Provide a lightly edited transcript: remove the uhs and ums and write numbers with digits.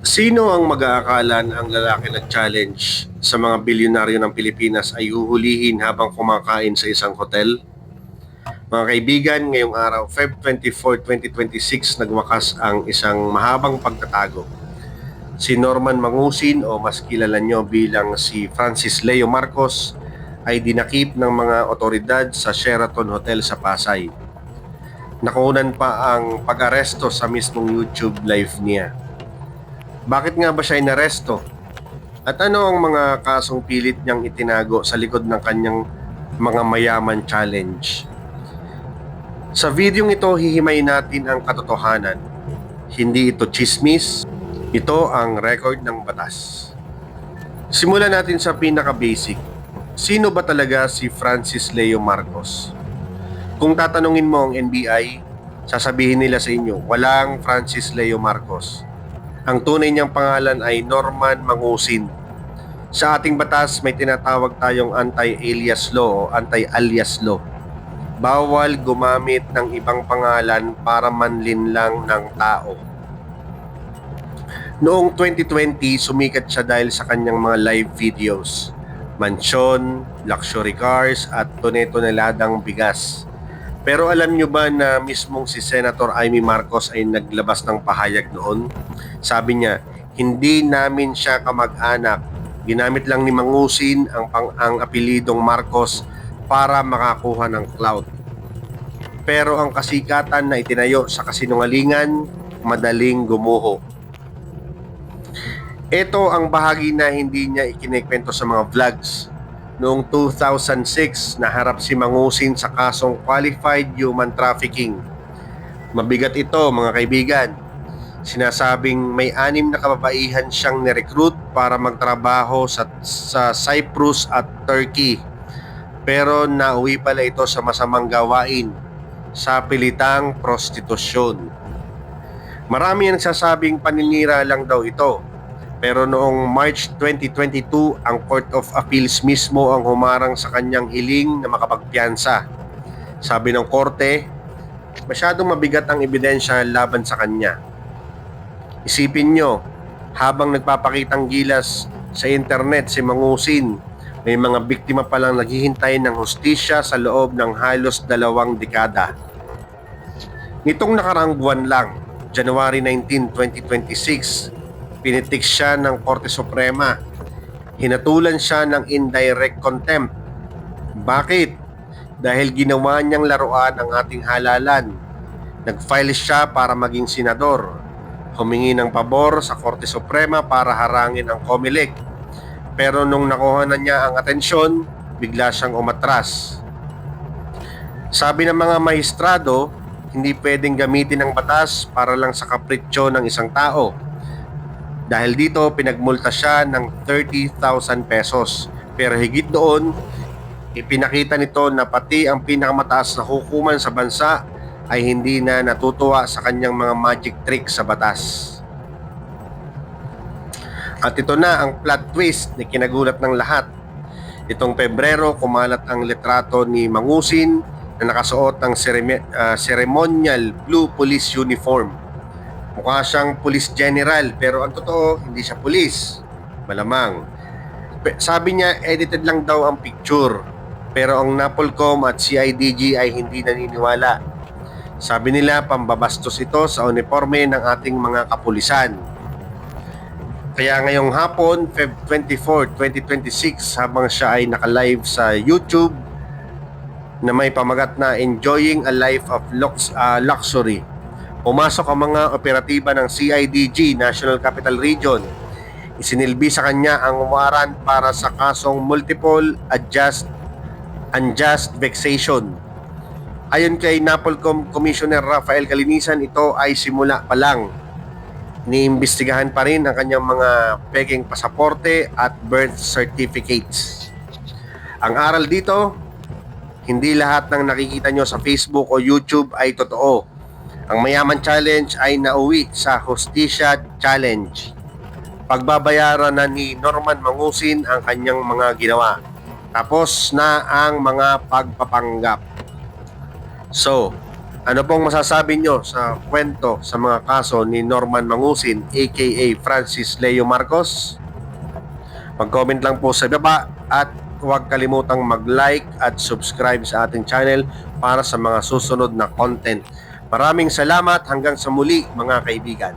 Sino ang mag-aakala na ang lalaki nag-challenge sa mga bilyonaryo ng Pilipinas ay huhulihin habang kumakain sa isang hotel? Mga kaibigan, ngayong araw, Feb 24, 2026, nagwakas ang isang mahabang pagtatago. Si Norman Mangusin o mas kilala nyo bilang si Francis Leo Marcos ay dinakip ng mga otoridad sa Sheraton Hotel sa Pasay. Nakunan pa ang pag-aresto sa mismong YouTube live niya. Bakit nga ba siya inaresto? At ano ang mga kasong pilit niyang itinago sa likod ng kanyang mga mayaman challenge? Sa videong ito, hihimayin natin ang katotohanan. Hindi ito chismis, ito ang record ng batas. Simulan natin sa pinaka-basic. Sino ba talaga si Francis Leo Marcos? Kung tatanungin mo ang NBI, sasabihin nila sa inyo, walang Francis Leo Marcos. Ang tunay niyang pangalan ay Norman Mangusin. Sa ating batas, may tinatawag tayong anti-alias law o anti-alias law. Bawal gumamit ng ibang pangalan para manlinlang ng tao. Noong 2020, sumikat siya dahil sa kanyang mga live videos. Mansyon, luxury cars at tone-toneladang bigas. Pero alam nyo ba na mismong si Senator Amy Marcos ay naglabas ng pahayag noon? Sabi niya, hindi namin siya kamag-anak. Ginamit lang ni Mangusin ang apelidong Marcos para makakuha ng clout. Pero ang kasikatan na itinayo sa kasinungalingan, madaling gumuho. Ito ang bahagi na hindi niya ikinikwento sa mga vlogs. Noong 2006, naharap si Mangusin sa kasong qualified human trafficking. Mabigat ito, mga kaibigan. Sinasabing may 6 na kababaihan siyang nirecruit para magtrabaho sa Cyprus at Turkey. Pero nauwi pala ito sa masamang gawain, sa pilitang prostitusyon. Marami ang nagsasabing paninira lang daw ito. Pero noong March 2022, ang Court of Appeals mismo ang humarang sa kanyang hiling na makapagpiyansa. Sabi ng korte, masyadong mabigat ang ebidensya laban sa kanya. Isipin nyo, habang nagpapakitang gilas sa internet si Mangusin, may mga biktima palang naghihintay ng hustisya sa loob ng halos 2 dekada. Nitong nakaraang buwan lang, January 19, 2026, pinitik siya ng Korte Suprema. Hinatulan siya ng indirect contempt. Bakit? Dahil ginawa niyang laruan ang ating halalan. Nag-file siya para maging senador. Humingi ng pabor sa Korte Suprema para harangin ang COMELEC. Pero nung nakuha na niya ang atensyon, bigla siyang umatras. Sabi ng mga maestrado, hindi pwedeng gamitin ang batas para lang sa kapritsyo ng isang tao. Dahil dito, pinagmulta siya ng 30,000 pesos. Pero higit doon, ipinakita nito na pati ang pinakamataas na hukuman sa bansa ay hindi na natutuwa sa kanyang mga magic trick sa batas. At ito na ang plot twist na kinagulat ng lahat. Itong Pebrero, kumalat ang litrato ni Mangusin na nakasuot ng ceremonial blue police uniform. Mukha siyang police general pero ang totoo, hindi siya police. Malamang. Sabi niya, edited lang daw ang picture. Pero ang NAPOLCOM at CIDG ay hindi naniniwala. Sabi nila, pambabastos ito sa uniforme ng ating mga kapulisan. Kaya ngayong hapon, Feb 24, 2026, habang siya ay naka-live sa YouTube na may pamagat na Enjoying a Life of Luxury, pumasok ang mga operatiba ng CIDG, National Capital Region. Isinilbi sa kanya ang warrant para sa kasong multiple unjust vexation. Ayon kay NAPOLCOM Commissioner Rafael Calinisan, ito ay simula pa lang. Iniimbestigahan pa rin ang kanyang mga peking pasaporte at birth certificates. Ang aral dito, hindi lahat ng nakikita nyo sa Facebook o YouTube ay totoo. Ang mayaman challenge ay nauwi sa hustisya challenge. Pagbabayaran na ni Norman Mangusin ang kanyang mga ginawa. Tapos na ang mga pagpapanggap. So, Ano pong masasabi nyo sa kwento sa mga kaso ni Norman Mangusin aka Francis Leo Marcos? Mag-comment lang po sa baba at huwag kalimutang mag-like at subscribe sa ating channel para sa mga susunod na content. Maraming salamat, hanggang sa muli mga kaibigan.